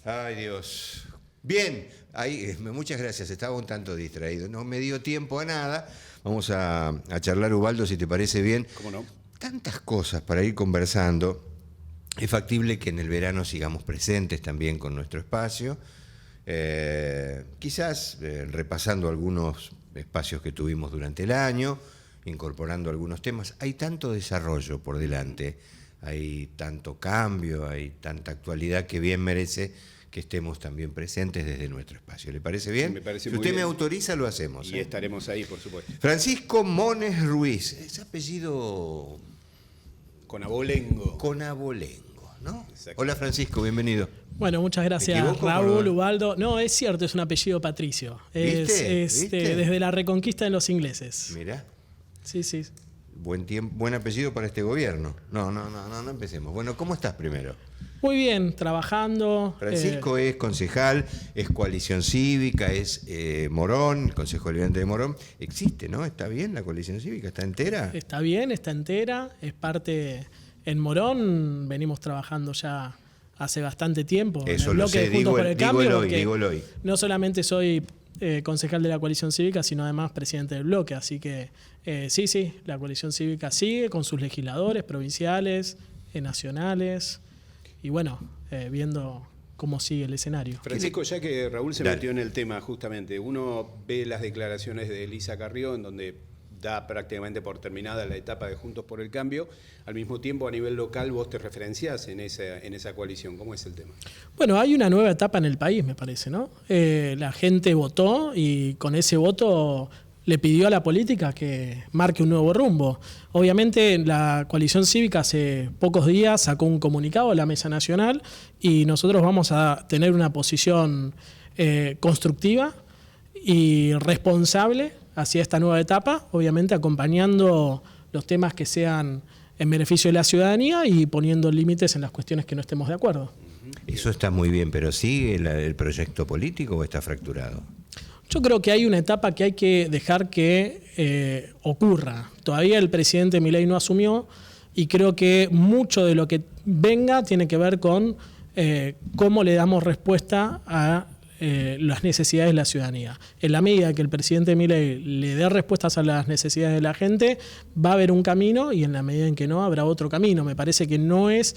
Ay, Dios. Bien, muchas gracias. Estaba un tanto distraído. No me dio tiempo a nada. Vamos a charlar, Ubaldo, si te parece bien. ¿Cómo no? Tantas cosas para ir conversando. Es factible que en el verano sigamos presentes también con nuestro espacio. Quizás repasando algunos espacios que tuvimos durante el año, incorporando algunos temas. Hay tanto desarrollo por delante, hay tanto cambio, hay tanta actualidad que bien merece que estemos también presentes desde nuestro espacio. ¿Le parece bien? Sí, me parece si muy usted bien. me autoriza, lo hacemos. Y estaremos ahí, por supuesto. Francisco Mones Ruiz, ese apellido Con abolengo. con abolengo, ¿no? Exacto. Hola Francisco, bienvenido. Bueno, muchas gracias, equivoco, Raúl, no? Ubaldo. No, es cierto, es un apellido patricio. ¿Viste? Es ¿Viste? desde la reconquista de los ingleses. Mirá, Sí, sí. buen apellido para este gobierno. No empecemos. Bueno, ¿cómo estás primero? Muy bien, trabajando. Francisco es concejal, es coalición cívica, es Morón, el Consejo Deliberante de Morón. Existe, ¿no? ¿Está bien la coalición cívica? ¿Está entera? Está bien, está entera. Es parte. En Morón venimos trabajando ya hace bastante tiempo. Eso en el lo bloque sé, de Juntos por el Cambio, porque digo el hoy. no solamente soy concejal de la coalición cívica, sino además presidente del bloque. Así que sí, la coalición cívica sigue con sus legisladores provinciales, nacionales, y bueno, viendo cómo sigue el escenario. Francisco, ya que Raúl se Dale. metió en el tema, justamente, uno ve las declaraciones de Elisa Carrió, en donde da prácticamente por terminada la etapa de Juntos por el Cambio. Al mismo tiempo, a nivel local, vos te referenciás en esa coalición. ¿Cómo es el tema? Bueno, hay una nueva etapa en el país, me parece, ¿no? La gente votó y con ese voto le pidió a la política que marque un nuevo rumbo. Obviamente la coalición cívica hace pocos días sacó un comunicado a la Mesa Nacional y nosotros vamos a tener una posición constructiva y responsable hacia esta nueva etapa, obviamente acompañando los temas que sean en beneficio de la ciudadanía y poniendo límites en las cuestiones que no estemos de acuerdo. Eso está muy bien, pero ¿sigue el proyecto político o está fracturado? Yo creo que hay una etapa que hay que dejar que ocurra. Todavía el presidente Milei no asumió y creo que mucho de lo que venga tiene que ver con cómo le damos respuesta a las necesidades de la ciudadanía. En la medida que el presidente Milei le dé respuestas a las necesidades de la gente, va a haber un camino y en la medida en que no, habrá otro camino. Me parece que no es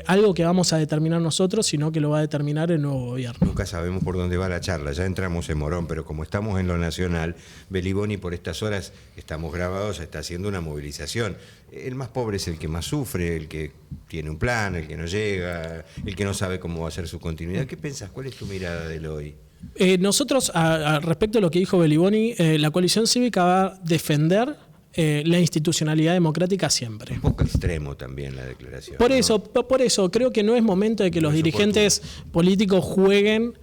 algo que vamos a determinar nosotros, sino que lo va a determinar el nuevo gobierno. Nunca sabemos por dónde va la charla, ya entramos en Morón, pero como estamos en lo nacional, Beliboni por estas horas estamos grabados, está haciendo una movilización. El más pobre es el que más sufre, el que tiene un plan, el que no llega, el que no sabe cómo va a ser su continuidad. ¿Qué pensás? ¿Cuál es tu mirada de lo hoy? Nosotros, respecto a lo que dijo Beliboni, la coalición cívica va a defender la institucionalidad democrática siempre. Un poco extremo también la declaración. Por ¿no? eso, creo que no es momento de que los dirigentes políticos jueguen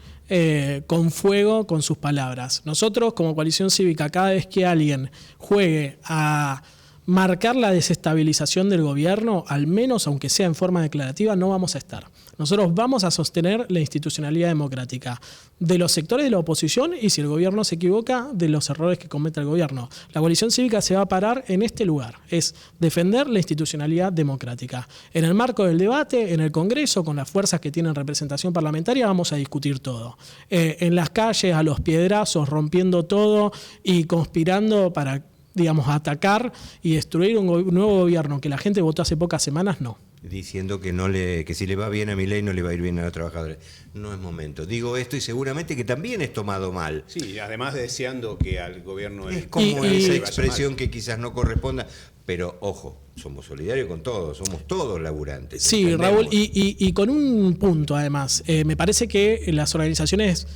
con fuego con sus palabras. Nosotros, como coalición cívica, cada vez que alguien juegue a marcar la desestabilización del gobierno, al menos aunque sea en forma declarativa, no vamos a estar. Nosotros vamos a sostener la institucionalidad democrática de los sectores de la oposición y si el gobierno se equivoca, de los errores que cometa el gobierno. La coalición cívica se va a parar en este lugar, es defender la institucionalidad democrática. En el marco del debate, en el Congreso, con las fuerzas que tienen representación parlamentaria, vamos a discutir todo. En las calles, a los piedrazos, rompiendo todo y conspirando para, digamos, atacar y destruir un nuevo gobierno que la gente votó hace pocas semanas, no. Diciendo que si le va bien a Milei no le va a ir bien a los trabajadores. No es momento. Digo esto y seguramente que también es tomado mal. Sí, además deseando que al gobierno... Es como esa vaya expresión mal. que quizás no corresponda, pero ojo, somos solidarios con todos, somos todos laburantes. Sí, entendemos. Raúl, y con un punto además, me parece que las organizaciones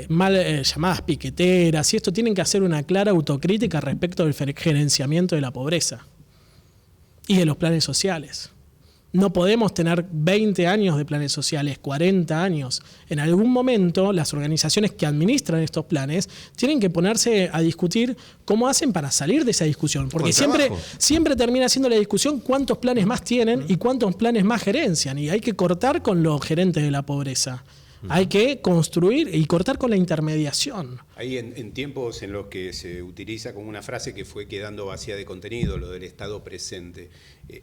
mal llamadas piqueteras y esto tienen que hacer una clara autocrítica respecto del gerenciamiento de la pobreza y de los planes sociales. No podemos tener 20 años de planes sociales, 40 años. En algún momento las organizaciones que administran estos planes tienen que ponerse a discutir cómo hacen para salir de esa discusión. Porque siempre termina siendo la discusión cuántos planes más tienen y cuántos planes más gerencian. Y hay que cortar con los gerentes de la pobreza. Hay que construir y cortar con la intermediación. Hay en tiempos en los que se utiliza como una frase que fue quedando vacía de contenido, lo del Estado presente.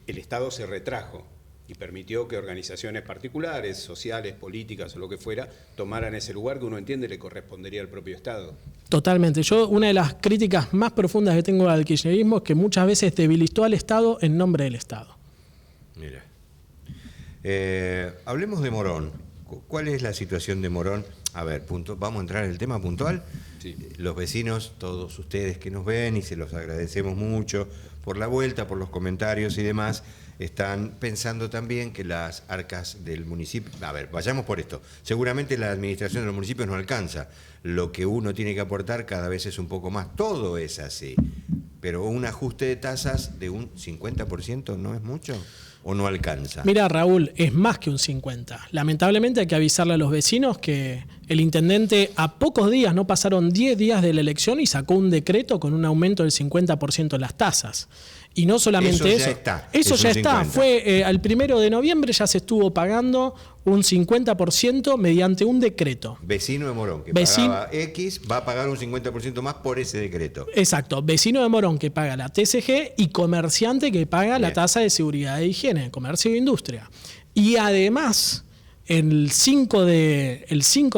El Estado se retrajo y permitió que organizaciones particulares, sociales, políticas o lo que fuera, tomaran ese lugar que uno entiende le correspondería al propio Estado. Totalmente. Yo, una de las críticas más profundas que tengo al kirchnerismo es que muchas veces debilitó al Estado en nombre del Estado. Mira. Hablemos de Morón. ¿Cuál es la situación de Morón? A ver, vamos a entrar en el tema puntual. Sí. Los vecinos, todos ustedes que nos ven, y se los agradecemos mucho por la vuelta, por los comentarios y demás, están pensando también que las arcas del municipio... A ver, vayamos por esto. Seguramente la administración de los municipios no alcanza. Lo que uno tiene que aportar cada vez es un poco más. Todo es así. Pero un ajuste de tasas de un 50% no es mucho. ¿O no alcanza? Mira, Raúl, es más que un 50. Lamentablemente hay que avisarle a los vecinos que el intendente a pocos días, no pasaron 10 días de la elección, y sacó un decreto con un aumento del 50% en las tasas. Y no solamente eso. Eso ya está. Fue al 1 de noviembre ya se estuvo pagando un 50% mediante un decreto. Vecino de Morón que pagaba X va a pagar un 50% más por ese decreto. Exacto. Vecino de Morón que paga la TCG y comerciante que paga la tasa de seguridad e higiene, comercio e industria. Y además, el 5 de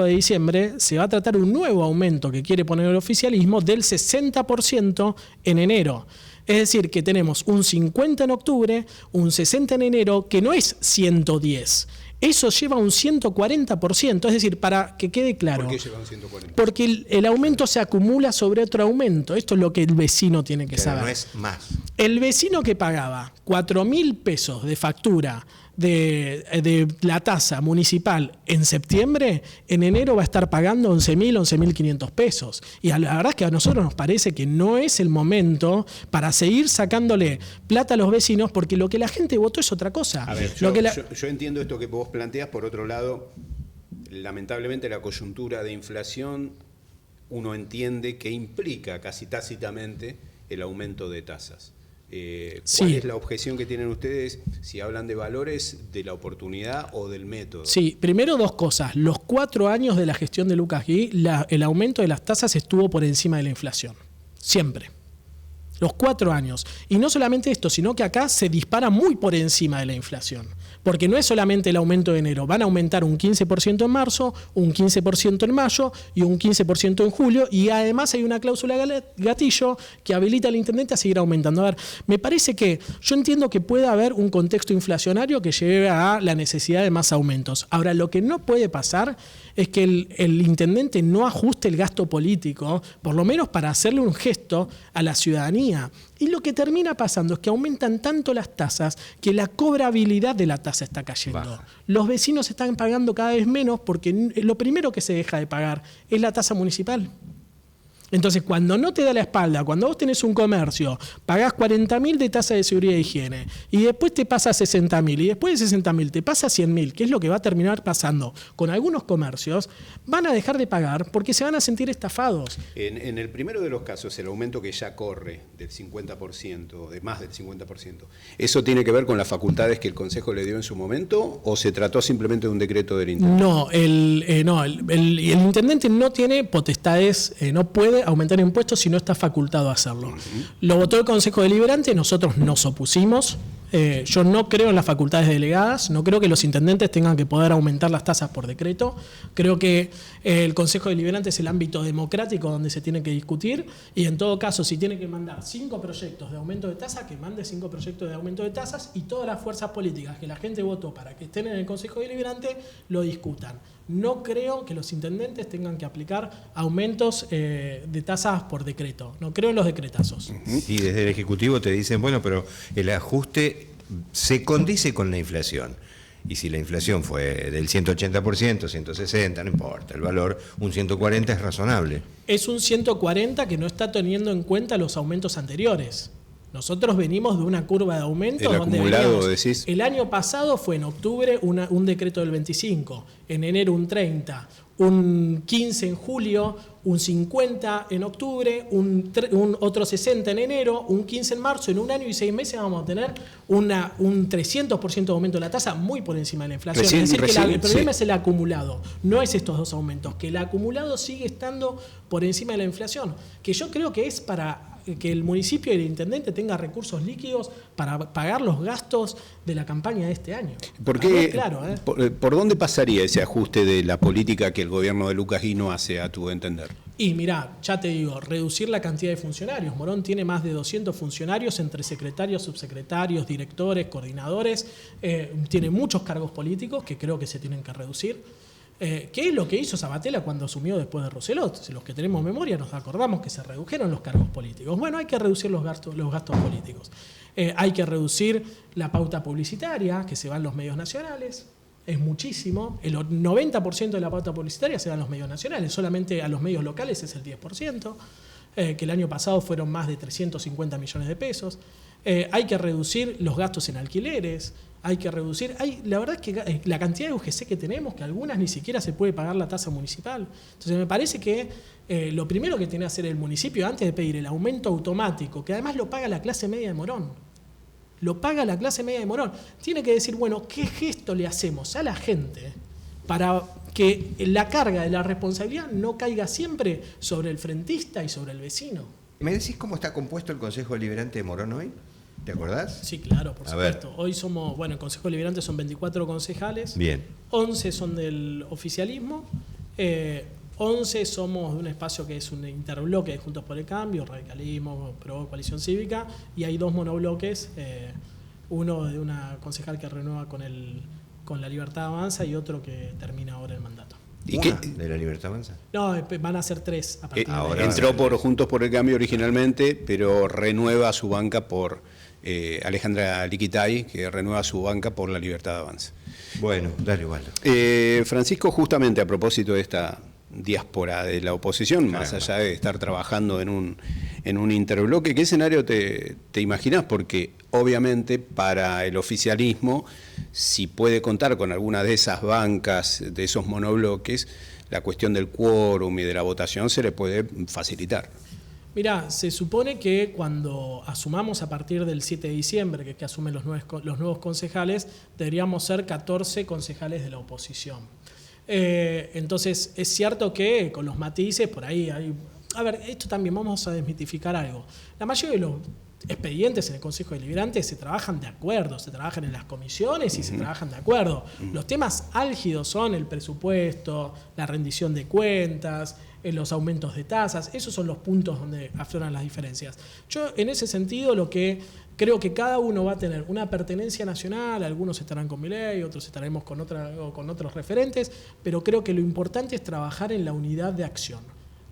diciembre se va a tratar un nuevo aumento que quiere poner el oficialismo del 60% en enero. Es decir, que tenemos un 50 en octubre, un 60 en enero, que no es 110. Eso lleva un 140%. Es decir, para que quede claro. ¿Por qué lleva un 140%? Porque el aumento se acumula sobre otro aumento. Esto es lo que el vecino tiene que saber. No es más. El vecino que pagaba 4.000 pesos de factura de la tasa municipal en septiembre, en enero va a estar pagando 11.000, 11.500 pesos. Y la verdad es que a nosotros nos parece que no es el momento para seguir sacándole plata a los vecinos, porque lo que la gente votó es otra cosa. A ver, yo entiendo esto que vos planteás. Por otro lado, lamentablemente la coyuntura de inflación, uno entiende que implica casi tácitamente el aumento de tasas. ¿Cuál es la objeción que tienen ustedes si hablan de valores, de la oportunidad o del método? Sí, primero dos cosas. Los 4 años de la gestión de Lucas Gui, el aumento de las tasas estuvo por encima de la inflación. Siempre. Los 4 años. Y no solamente esto, sino que acá se dispara muy por encima de la inflación. Porque no es solamente el aumento de enero, van a aumentar un 15% en marzo, un 15% en mayo y un 15% en julio, y además hay una cláusula gatillo que habilita al intendente a seguir aumentando. A ver, me parece que yo entiendo que puede haber un contexto inflacionario que lleve a la necesidad de más aumentos. Ahora, lo que no puede pasar es que el intendente no ajuste el gasto político, por lo menos para hacerle un gesto a la ciudadanía. Y lo que termina pasando es que aumentan tanto las tasas que la cobrabilidad de la tasa está cayendo. Baja. Los vecinos están pagando cada vez menos porque lo primero que se deja de pagar es la tasa municipal. Entonces, cuando no te da la espalda, cuando vos tenés un comercio, pagás 40.000 de tasa de seguridad e higiene, y después te pasa 60.000, y después de 60.000 te pasa 100.000, que es lo que va a terminar pasando con algunos comercios, van a dejar de pagar porque se van a sentir estafados. En el primero de los casos, el aumento que ya corre del 50%, de más del 50%, ¿eso tiene que ver con las facultades que el Consejo le dio en su momento o se trató simplemente de un decreto del intendente? No, el intendente no tiene potestades, no puede aumentar impuestos si no está facultado a hacerlo. Lo votó el Consejo Deliberante, nosotros nos opusimos. Yo no creo en las facultades delegadas, no creo que los intendentes tengan que poder aumentar las tasas por decreto. Creo que el Consejo Deliberante es el ámbito democrático donde se tiene que discutir, y en todo caso, si tiene que mandar 5 proyectos de aumento de tasa, que mande 5 proyectos de aumento de tasas, y todas las fuerzas políticas que la gente votó para que estén en el Consejo Deliberante lo discutan. No creo que los intendentes tengan que aplicar aumentos de tasas por decreto. No creo en los decretazos. Y desde el Ejecutivo te dicen, bueno, pero el ajuste se condice con la inflación. Y si la inflación fue del 180%, 160%, no importa, el valor, un 140 es razonable. Es un 140 que no está teniendo en cuenta los aumentos anteriores. Nosotros venimos de una curva de aumento. El donde acumulado, decís. El año pasado fue en octubre un decreto del 25, en enero un 30, un 15 en julio, un 50 en octubre, un otro 60 en enero, un 15 en marzo. En un año y 6 meses vamos a tener un 300% de aumento de la tasa, muy por encima de la inflación. Es decir, que el problema es el acumulado, no es estos dos aumentos, que el acumulado sigue estando por encima de la inflación, que yo creo que es para que el municipio y el intendente tenga recursos líquidos para pagar los gastos de la campaña de este año. ¿Por qué? Claro, ¿Por dónde pasaría ese ajuste de la política que el gobierno de Lucas Guino hace, a tu entender? Y mirá, ya te digo, reducir la cantidad de funcionarios. Morón tiene más de 200 funcionarios entre secretarios, subsecretarios, directores, coordinadores. Tiene muchos cargos políticos que creo que se tienen que reducir. ¿Qué es lo que hizo Sabatella cuando asumió después de Roselot? Si los que tenemos memoria nos acordamos que se redujeron los cargos políticos. Bueno, hay que reducir los gastos políticos. Hay que reducir la pauta publicitaria que se va en los medios nacionales. Es muchísimo. El 90% de la pauta publicitaria se da en los medios nacionales. Solamente a los medios locales es el 10%. Que el año pasado fueron más de 350 millones de pesos. Hay que reducir los gastos en alquileres. Hay que reducir. La verdad es que la cantidad de UGC que tenemos, que algunas ni siquiera se puede pagar la tasa municipal. Entonces me parece que lo primero que tiene que hacer el municipio antes de pedir el aumento automático, que además lo paga la clase media de Morón, lo paga la clase media de Morón, tiene que decir, bueno, ¿qué gesto le hacemos a la gente para que la carga de la responsabilidad no caiga siempre sobre el frentista y sobre el vecino? ¿Me decís cómo está compuesto el Consejo Deliberante de Morón hoy? ¿Te acordás? Sí, claro, por supuesto. Ver. Hoy somos, el Consejo Deliberante son 24 concejales. Bien. 11 son del oficialismo. 11 somos de un espacio que es un interbloque de Juntos por el Cambio, Radicalismo, Pro, Coalición Cívica, y hay 2 monobloques, uno de una concejal que renueva con la Libertad Avanza y otro que termina ahora el mandato. ¿Y qué? ¿De la Libertad Avanza? No, van a ser 3 a partir de ahora Entró por Juntos por el Cambio originalmente, pero renueva su banca por Alejandra Liquitay, que renueva su banca por la Libertad Avanza. Bueno, dale, igual. Francisco, justamente a propósito de esta diáspora de la oposición, Caramba. más allá de estar trabajando en un interbloque, ¿qué escenario te imaginás? Porque obviamente para el oficialismo, si puede contar con alguna de esas bancas, de esos monobloques, la cuestión del quórum y de la votación se le puede facilitar. Mirá, se supone que cuando asumamos a partir del 7 de diciembre, que asumen los nuevos concejales, deberíamos ser 14 concejales de la oposición. Entonces, es cierto que con los matices, por ahí hay... A ver, esto también vamos a desmitificar algo. La mayoría de los expedientes en el Consejo Deliberante se trabajan de acuerdo, se trabajan en las comisiones y se trabajan de acuerdo. Los temas álgidos son el presupuesto, la rendición de cuentas, los aumentos de tasas, esos son los puntos donde afloran las diferencias. Yo, en ese sentido, lo que creo que cada uno va a tener una pertenencia nacional, algunos estarán con Milei, otros estaremos con otros referentes, pero creo que lo importante es trabajar en la unidad de acción.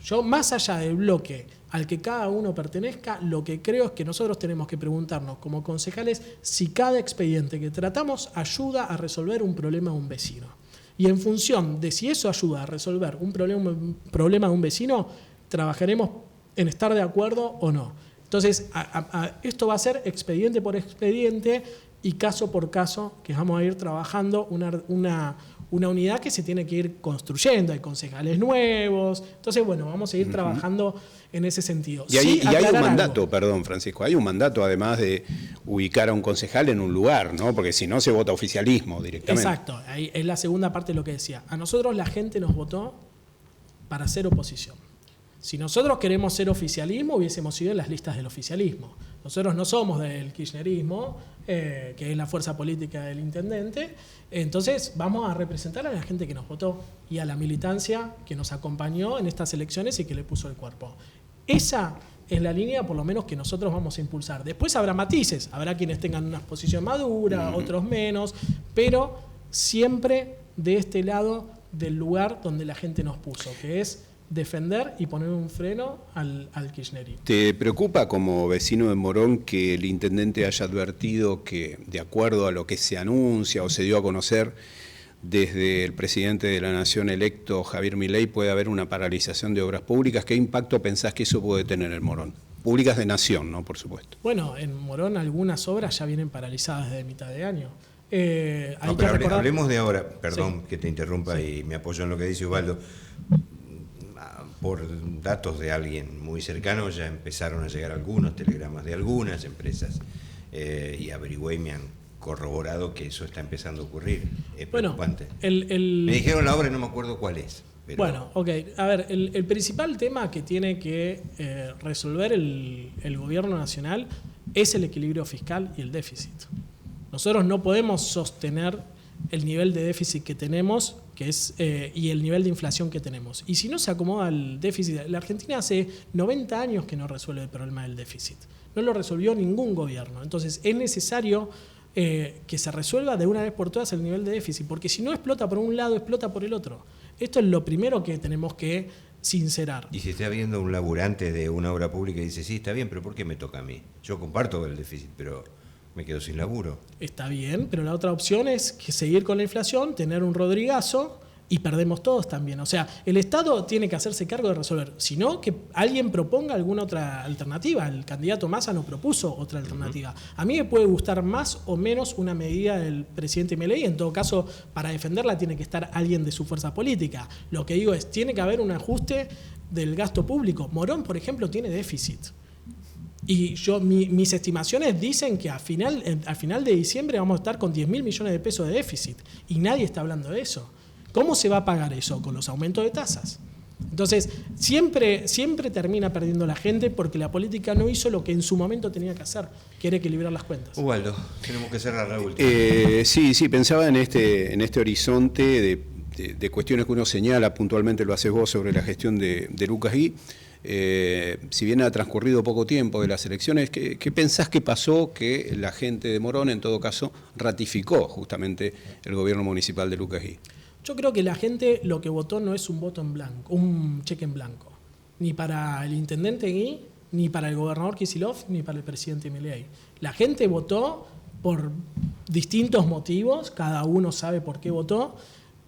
Yo, más allá del bloque al que cada uno pertenezca, lo que creo es que nosotros tenemos que preguntarnos como concejales si cada expediente que tratamos ayuda a resolver un problema de un vecino. Y en función de si eso ayuda a resolver un problema de un vecino, trabajaremos en estar de acuerdo o no. Entonces, esto va a ser expediente por expediente y caso por caso, que vamos a ir trabajando una unidad que se tiene que ir construyendo. Hay concejales nuevos. Entonces, vamos a ir trabajando en ese sentido. Y hay un mandato, perdón, Francisco, hay un mandato además de ubicar a un concejal en un lugar, ¿no? Porque si no se vota oficialismo directamente. Exacto, ahí es la segunda parte de lo que decía. A nosotros la gente nos votó para ser oposición. Si nosotros queremos ser oficialismo, hubiésemos ido en las listas del oficialismo. Nosotros no somos del kirchnerismo, que es la fuerza política del intendente. Entonces vamos a representar a la gente que nos votó y a la militancia que nos acompañó en estas elecciones y que le puso el cuerpo. Esa es la línea, por lo menos, que nosotros vamos a impulsar. Después habrá matices, habrá quienes tengan una posición madura, otros menos, pero siempre de este lado del lugar donde la gente nos puso, que es defender y poner un freno al kirchnerismo. ¿Te preocupa como vecino de Morón que el intendente haya advertido que, de acuerdo a lo que se anuncia o se dio a conocer desde el presidente de la Nación electo, Javier Milei, puede haber una paralización de obras públicas? ¿Qué impacto pensás que eso puede tener en Morón? Públicas de Nación, ¿no? Por supuesto. Bueno, en Morón algunas obras ya vienen paralizadas desde mitad de año. Hablemos de ahora, perdón Sí. que te interrumpa y me apoyo en lo que dice Ubaldo. Por datos de alguien muy cercano ya empezaron a llegar algunos telegramas de algunas empresas y averigüé y me han corroborado que eso está empezando a ocurrir. Es preocupante. Me dijeron la obra y no me acuerdo cuál es. Pero bueno, ok. A ver, el principal tema que tiene que resolver el gobierno nacional es el equilibrio fiscal y el déficit. Nosotros no podemos sostener el nivel de déficit que tenemos y el nivel de inflación que tenemos. Y si no se acomoda el déficit, la Argentina hace 90 años que no resuelve el problema del déficit. No lo resolvió ningún gobierno. Entonces es necesario que se resuelva de una vez por todas el nivel de déficit, porque si no explota por un lado, explota por el otro. Esto es lo primero que tenemos que sincerar. Y si está viendo un laburante de una obra pública y dice, sí, está bien, pero ¿por qué me toca a mí? Yo comparto el déficit, pero me quedo sin laburo. Está bien, pero la otra opción es que seguir con la inflación, tener un Rodrigazo y perdemos todos también. O sea, el Estado tiene que hacerse cargo de resolver. Si no, que alguien proponga alguna otra alternativa. El candidato Massa no propuso otra alternativa. A mí me puede gustar más o menos una medida del presidente Milei. En todo caso, para defenderla tiene que estar alguien de su fuerza política. Lo que digo es, tiene que haber un ajuste del gasto público. Morón, por ejemplo, tiene déficit. Y mis estimaciones dicen que al final de diciembre vamos a estar con 10.000 millones de pesos de déficit. Y nadie está hablando de eso. ¿Cómo se va a pagar eso? Con los aumentos de tasas. Entonces, siempre termina perdiendo la gente porque la política no hizo lo que en su momento tenía que hacer, que era equilibrar las cuentas. Ubaldo, tenemos que cerrar la última. Sí, pensaba en este horizonte de cuestiones que uno señala, puntualmente lo haces vos sobre la gestión de Lucas Gui. Si bien ha transcurrido poco tiempo de las elecciones, ¿qué pensás que pasó que la gente de Morón, en todo caso, ratificó justamente el gobierno municipal de Lucas Gui? Yo creo que la gente lo que votó no es un voto en blanco, un cheque en blanco, ni para el intendente Gui, ni para el gobernador Kicillof, ni para el presidente Milei. La gente votó por distintos motivos, cada uno sabe por qué votó,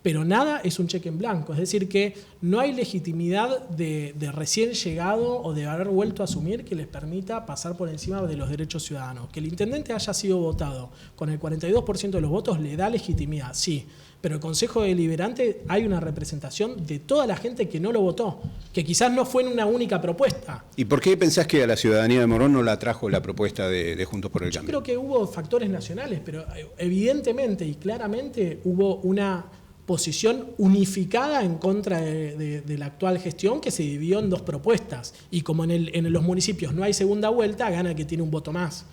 pero nada es un cheque en blanco. Es decir, que no hay legitimidad de recién llegado o de haber vuelto a asumir que les permita pasar por encima de los derechos ciudadanos. Que el intendente haya sido votado con el 42% de los votos le da legitimidad, sí. Pero el Consejo Deliberante hay una representación de toda la gente que no lo votó, que quizás no fue en una única propuesta. ¿Y por qué pensás que a la ciudadanía de Morón no la trajo la propuesta de Juntos por el Cambio? Yo creo que hubo factores nacionales, pero evidentemente y claramente hubo una posición unificada en contra de la actual gestión que se dividió en dos propuestas. Y como en los municipios no hay segunda vuelta, gana el que tiene un voto más.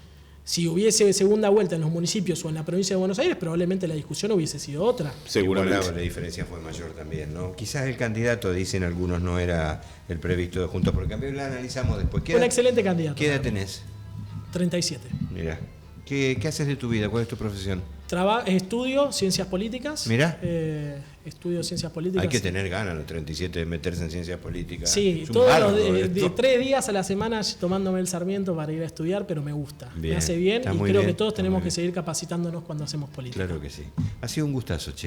Si hubiese segunda vuelta en los municipios o en la provincia de Buenos Aires, probablemente la discusión hubiese sido otra. Seguramente. La diferencia fue mayor también, ¿no? Quizás el candidato, dicen algunos, no era el previsto de Juntos por el Cambio. La analizamos después. Un excelente candidato. ¿Qué edad tenés? 37. Mirá. ¿Qué haces de tu vida? ¿Cuál es tu profesión? Estudio ciencias políticas. Mirá. Estudio ciencias políticas. Hay que tener ganas a los 37 de meterse en ciencias políticas. Sí, todos los 3 días a la semana tomándome el Sarmiento para ir a estudiar, pero me gusta. Bien, me hace bien y creo bien, que todos tenemos que seguir capacitándonos cuando hacemos política. Claro que sí. Ha sido un gustazo, che.